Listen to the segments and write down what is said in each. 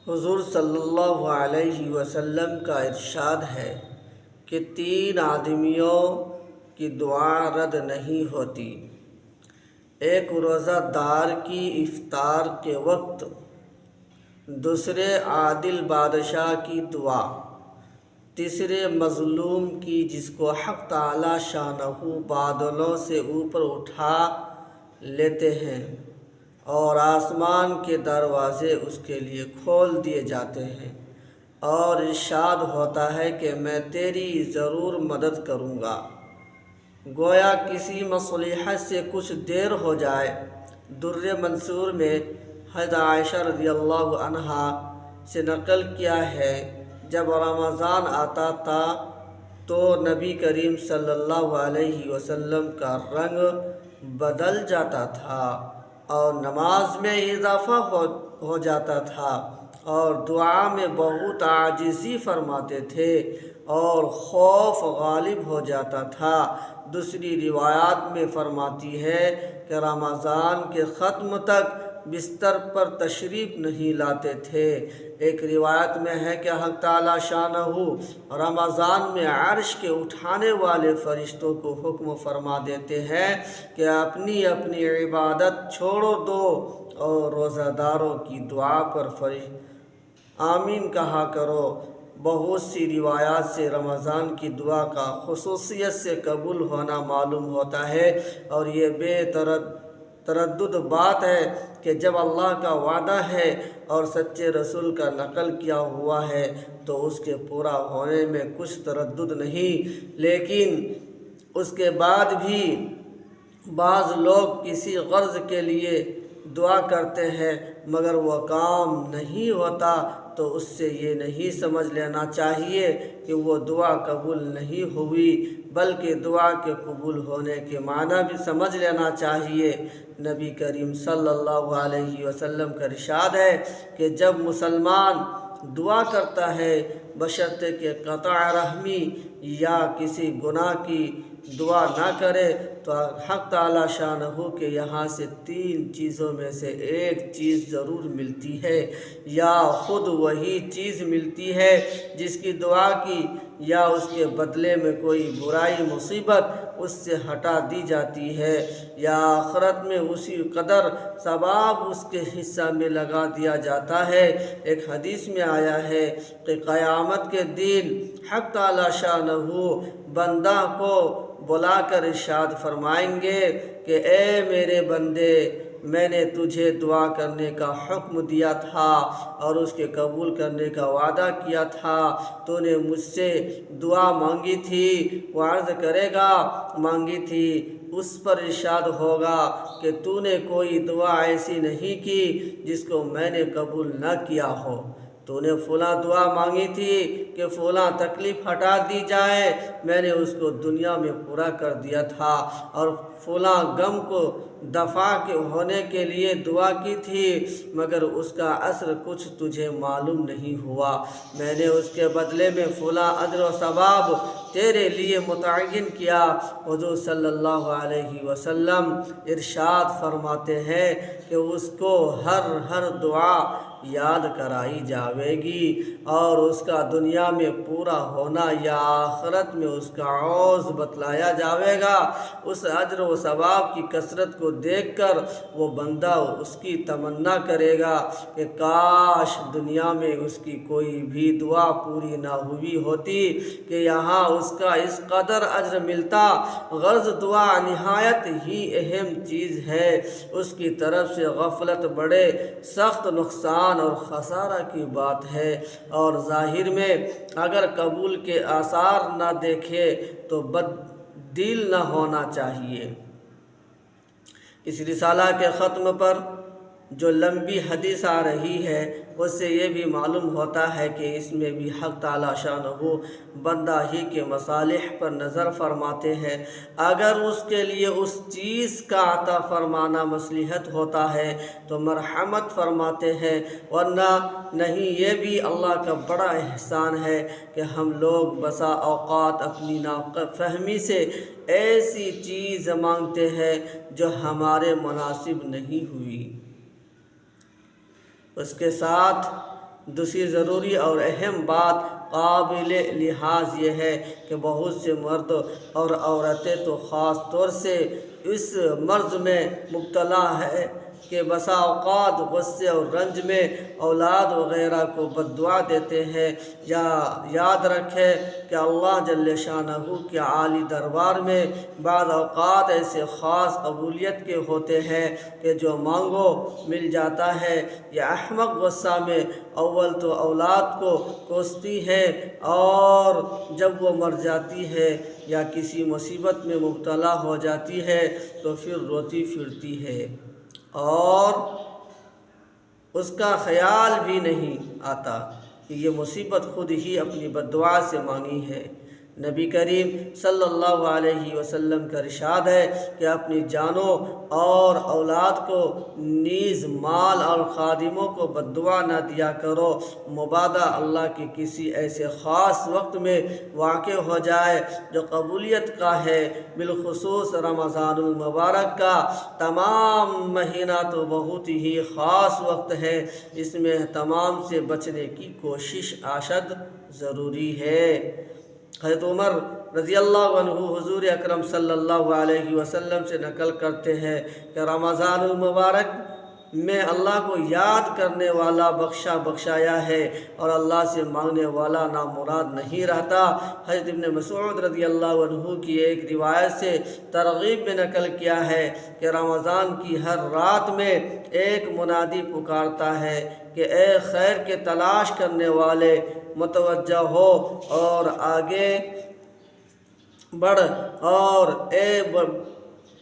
حضور صلی اللہ علیہ وسلم کا ارشاد ہے کہ 3 آدمیوں کی دعا رد نہیں ہوتی: ایک روزہ دار کی افطار کے وقت، دوسرے عادل بادشاہ کی دعا، تیسرے مظلوم کی جس کو حق تعالی شانہ بادلوں سے اوپر اٹھا لیتے ہیں اور آسمان کے دروازے اس کے لیے کھول دیے جاتے ہیں، اور ارشاد ہوتا ہے کہ میں تیری ضرور مدد کروں گا۔ گویا کسی مصلحت سے کچھ دیر ہو جائے۔ در منصور میں حضرت عائشہ رضی اللہ عنہا سے نقل کیا ہے، جب رمضان آتا تھا تو نبی کریم صلی اللہ علیہ وسلم کا رنگ بدل جاتا تھا اور نماز میں اضافہ ہو جاتا تھا اور دعا میں بہت عاجزی فرماتے تھے اور خوف غالب ہو جاتا تھا۔ دوسری روایات میں فرماتی ہے کہ رمضان کے ختم تک بستر پر تشریف نہیں لاتے تھے۔ ایک روایت میں ہے کہ حق تعالی شانہ رمضان میں عرش کے اٹھانے والے فرشتوں کو حکم فرما دیتے ہیں کہ اپنی اپنی عبادت چھوڑ دو اور روزہ داروں کی دعا پر آمین کہا کرو۔ بہت سی روایات سے رمضان کی دعا کا خصوصیت سے قبول ہونا معلوم ہوتا ہے، اور یہ بے تردد بات ہے کہ جب اللہ کا وعدہ ہے اور سچے رسول کا نقل کیا ہوا ہے تو اس کے پورا ہونے میں کچھ تردد نہیں۔ لیکن اس کے بعد بھی بعض لوگ کسی غرض کے لیے دعا کرتے ہیں مگر وہ کام نہیں ہوتا، تو اس سے یہ نہیں سمجھ لینا چاہیے کہ وہ دعا قبول نہیں ہوئی، بلکہ دعا کے قبول ہونے کے معنی بھی سمجھ لینا چاہیے۔ نبی کریم صلی اللہ علیہ وسلم کا ارشاد ہے کہ جب مسلمان دعا کرتا ہے بشرطے کہ قطع رحمی یا کسی گناہ کی دعا نہ کرے، تو حق تعالی شانہ کے یہاں سے 3 چیزوں میں سے ایک چیز ضرور ملتی ہے، یا خود وہی چیز ملتی ہے جس کی دعا کی، یا اس کے بدلے میں کوئی برائی مصیبت اس سے ہٹا دی جاتی ہے، یا آخرت میں اسی قدر ثواب اس کے حصہ میں لگا دیا جاتا ہے۔ ایک حدیث میں آیا ہے کہ قیامت کے دن حق تعالی شانہ بندہ کو بلا کر ارشاد فرمائیں گے کہ اے میرے بندے، میں نے تجھے دعا کرنے کا حکم دیا تھا اور اس کے قبول کرنے کا وعدہ کیا تھا، تو نے مجھ سے دعا مانگی تھی، وہ عرض کرے گا مانگی تھی۔ اس پر ارشاد ہوگا کہ تو نے کوئی دعا ایسی نہیں کی جس کو میں نے قبول نہ کیا ہو، تو نے فلاں دعا مانگی تھی کہ فلاں تکلیف ہٹا دی جائے، میں نے اس کو دنیا میں پورا کر دیا تھا، اور فلاں غم کو دفع ہونے کے لیے دعا کی تھی مگر اس کا اثر کچھ تجھے معلوم نہیں ہوا، میں نے اس کے بدلے میں فلاں اجر و ثواب تیرے لیے متعین کیا۔ حضور صلی اللہ علیہ وسلم ارشاد فرماتے ہیں کہ اس کو ہر دعا یاد کرائی جاوے گی اور اس کا دنیا میں پورا ہونا یا آخرت میں اس کا عوض بتلایا جاوے گا۔ اس اجر و ثواب کی کثرت کو دیکھ کر وہ بندہ اس کی تمنا کرے گا کہ کاش دنیا میں اس کی کوئی بھی دعا پوری نہ ہوئی ہوتی کہ یہاں اس کا اس قدر اجر ملتا۔ غرض دعا نہایت ہی اہم چیز ہے، اس کی طرف سے غفلت بڑے سخت نقصان اور خسارہ کی بات ہے، اور ظاہر میں اگر قبول کے آثار نہ دیکھے تو بد دل نہ ہونا چاہیے۔ اس رسالہ کے ختم پر جو لمبی حدیث آ رہی ہے اس سے یہ بھی معلوم ہوتا ہے کہ اس میں بھی حق تعالی شانہ بندہ ہی کے مصالح پر نظر فرماتے ہیں۔ اگر اس کے لیے اس چیز کا عطا فرمانا مصلحت ہوتا ہے تو مرحمت فرماتے ہیں، ورنہ نہیں۔ یہ بھی اللہ کا بڑا احسان ہے کہ ہم لوگ بسا اوقات اپنی نافہمی سے ایسی چیز مانگتے ہیں جو ہمارے مناسب نہیں ہوئی۔ اس کے ساتھ دوسری ضروری اور اہم بات قابل لحاظ یہ ہے کہ بہت سے مرد اور عورتیں تو خاص طور سے اس مرض میں مبتلا ہے کہ بسا اوقات غصے اور رنج میں اولاد وغیرہ کو بد دعا دیتے ہیں، یا یاد رکھے کہ اللہ جل شانہ کے عالی دربار میں بعض اوقات ایسے خاص قبولیت کے ہوتے ہیں کہ جو مانگو مل جاتا ہے۔ یہ احمق غصہ میں اول تو اولاد کو کوستی ہے اور جب وہ مر جاتی ہے یا کسی مصیبت میں مبتلا ہو جاتی ہے تو پھر روتی پھرتی ہے اور اس کا خیال بھی نہیں آتا کہ یہ مصیبت خود ہی اپنی بد دعا سے مانگی ہے۔ نبی کریم صلی اللہ علیہ وسلم کا ارشاد ہے کہ اپنی جانوں اور اولاد کو نیز مال اور خادموں کو بد دعا نہ دیا کرو، مبادا اللہ کے کسی ایسے خاص وقت میں واقع ہو جائے جو قبولیت کا ہے۔ بالخصوص رمضان المبارک کا تمام مہینہ تو بہت ہی خاص وقت ہے، اس میں تمام سے بچنے کی کوشش اشد ضروری ہے۔ حضرت عمر رضی اللہ عنہ حضور اکرم صلی اللہ علیہ وسلم سے نقل کرتے ہیں کہ رمضان المبارک میں اللہ کو یاد کرنے والا بخشایا ہے اور اللہ سے مانگنے والا نامراد نہیں رہتا۔ حضرت ابن مسعود رضی اللہ عنہ کی ایک روایت سے ترغیب میں نقل کیا ہے کہ رمضان کی ہر رات میں ایک منادی پکارتا ہے کہ اے خیر کے تلاش کرنے والے، متوجہ ہو اور آگے بڑھ، اور اے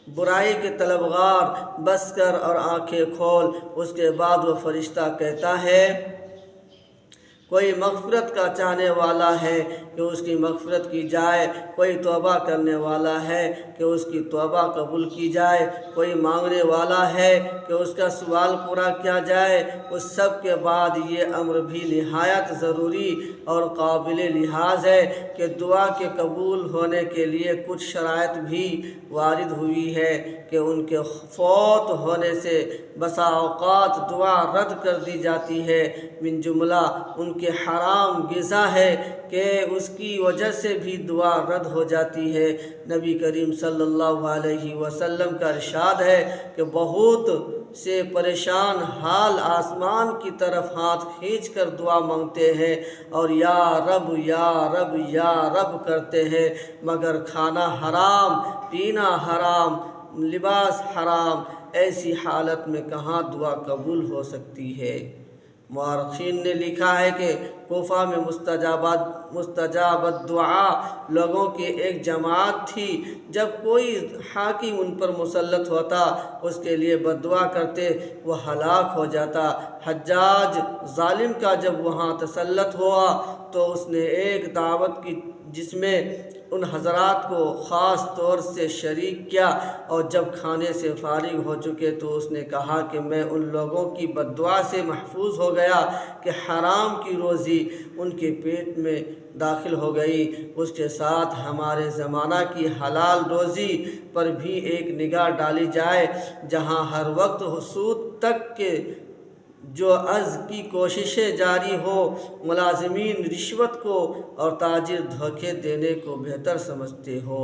برائی کے طلبگار بس کر اور آنکھیں کھول۔ اس کے بعد وہ فرشتہ کہتا ہے کوئی مغفرت کا چاہنے والا ہے کہ اس کی مغفرت کی جائے، کوئی توبہ کرنے والا ہے کہ اس کی توبہ قبول کی جائے، کوئی مانگنے والا ہے کہ اس کا سوال پورا کیا جائے۔ اس سب کے بعد یہ امر بھی نہایت ضروری اور قابل لحاظ ہے کہ دعا کے قبول ہونے کے لیے کچھ شرائط بھی وارد ہوئی ہے کہ ان کے فوت ہونے سے بسا اوقات دعا رد کر دی جاتی ہے۔ من جملہ ان کے حرام غذا ہے کہ اس کی وجہ سے بھی دعا رد ہو جاتی ہے۔ نبی کریم صلی اللہ علیہ وسلم کا ارشاد ہے کہ بہت سے پریشان حال آسمان کی طرف ہاتھ کھینچ کر دعا مانگتے ہیں اور یا رب یا رب یا رب کرتے ہیں، مگر کھانا حرام، پینا حرام، لباس حرام، ایسی حالت میں کہاں دعا قبول ہو سکتی ہے؟ مورخین نے لکھا ہے کہ کوفہ میں مستجاب الدعا لوگوں کی ایک جماعت تھی۔ جب کوئی حاکم ان پر مسلط ہوتا، اس کے لیے بد دعا کرتے، وہ ہلاک ہو جاتا۔ حجاج ظالم کا جب وہاں تسلط ہوا تو اس نے ایک دعوت کی جس میں ان حضرات کو خاص طور سے شریک کیا، اور جب کھانے سے فارغ ہو چکے تو اس نے کہا کہ میں ان لوگوں کی بد دعا سے محفوظ ہو گیا کہ حرام کی روزی ان کے پیٹ میں داخل ہو گئی۔ اس کے ساتھ ہمارے زمانہ کی حلال روزی پر بھی ایک نگاہ ڈالی جائے، جہاں ہر وقت حصول تک کے جو از کی کوششیں جاری ہو، ملازمین رشوت کو اور تاجر دھوکے دینے کو بہتر سمجھتے ہو۔